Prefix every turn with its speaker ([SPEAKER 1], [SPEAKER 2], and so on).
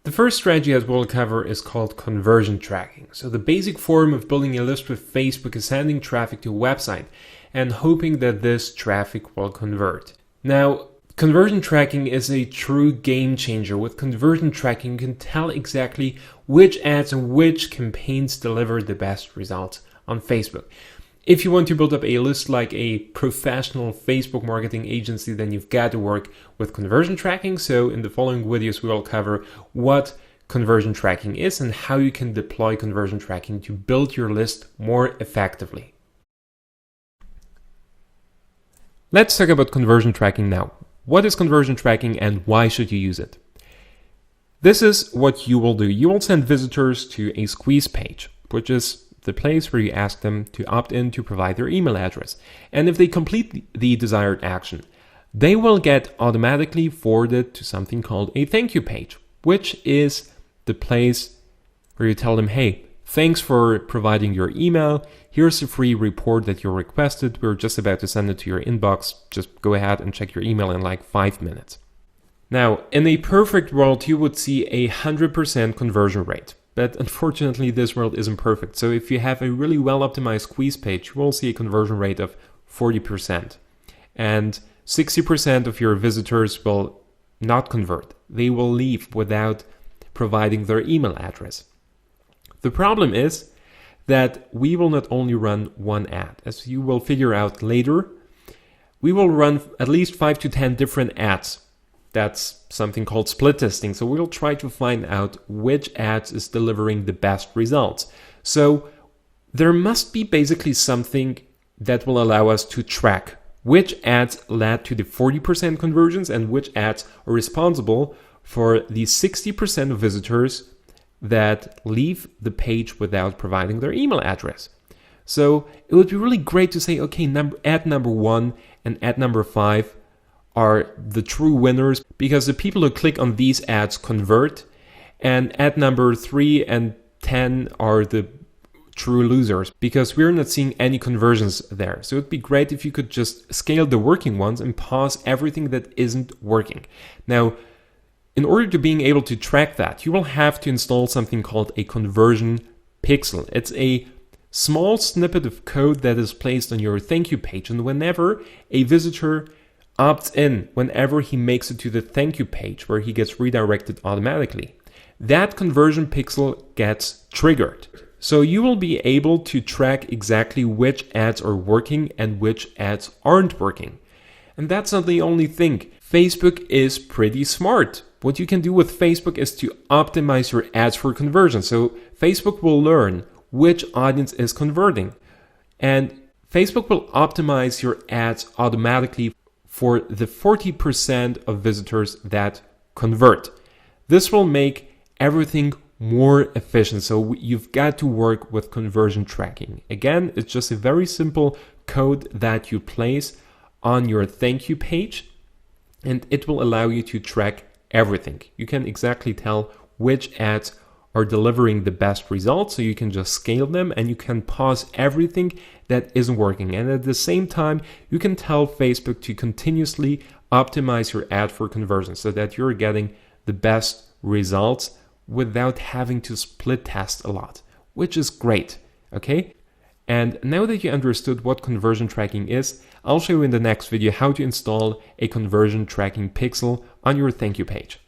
[SPEAKER 1] The first strategy that we'll cover is called conversion tracking. So the basic form of building a list with Facebook is sending traffic to a website and hoping that this traffic will convert. Now, conversion tracking is a true game changer. With conversion tracking, you can tell exactly which ads and which campaigns deliver the best results on Facebook. If you want to build up a list like a professional Facebook marketing agency, then you've got to work with conversion tracking. So in the following videos, we will cover what conversion tracking is and how you can deploy conversion tracking to build your list more effectively. Let's talk about conversion tracking now. What is conversion tracking and why should you use it? This is what you will do. You will send visitors to a squeeze page, which is the place where you ask them to opt in to provide their email address. And if they complete the desired action, they will get automatically forwarded to something called a thank you page, which is the place where you tell them, hey, thanks for providing your email. Here's a free report that you requested. We're just about to send it to your inbox. Just go ahead and check your email in like 5 minutes. Now, in a perfect world, you would see a 100% conversion rate. But unfortunately, this world isn't perfect. So if you have a really well-optimized squeeze page, you will see a conversion rate of 40%. And 60% of your visitors will not convert. They will leave without providing their email address. The problem is that we will not only run one ad. As you will figure out later, we will run at least 5 to 10 different ads. That's something called split testing. So we'll try to find out which ads is delivering the best results. So there must be basically something that will allow us to track which ads led to the 40% conversions and which ads are responsible for the 60% of visitors that leave the page without providing their email address. So it would be really great to say, okay, ad number 1 and ad number 5 are the true winners because the people who click on these ads convert, and ad number 3 and 10 are the true losers because we're not seeing any conversions there. So it'd be great if you could just scale the working ones and pause everything that isn't working. Now, in order to being able to track that, you will have to install something called a conversion pixel. It's a small snippet of code that is placed on your thank you page, and whenever a visitor opts in, whenever he makes it to the thank you page where he gets redirected automatically, that conversion pixel gets triggered. So you will be able to track exactly which ads are working and which ads aren't working. And that's not the only thing. Facebook is pretty smart. What you can do with Facebook is to optimize your ads for conversion. So Facebook will learn which audience is converting. And Facebook will optimize your ads automatically for the 40% of visitors that convert. This will make everything more efficient. So you've got to work with conversion tracking. Again, it's just a very simple code that you place on your thank you page, and it will allow you to track everything. You can exactly tell which ads are delivering the best results, so you can just scale them and you can pause everything that isn't working. And at the same time, you can tell Facebook to continuously optimize your ad for conversion so that you're getting the best results without having to split test a lot, which is great, okay? And now that you understood what conversion tracking is, I'll show you in the next video how to install a conversion tracking pixel on your thank you page.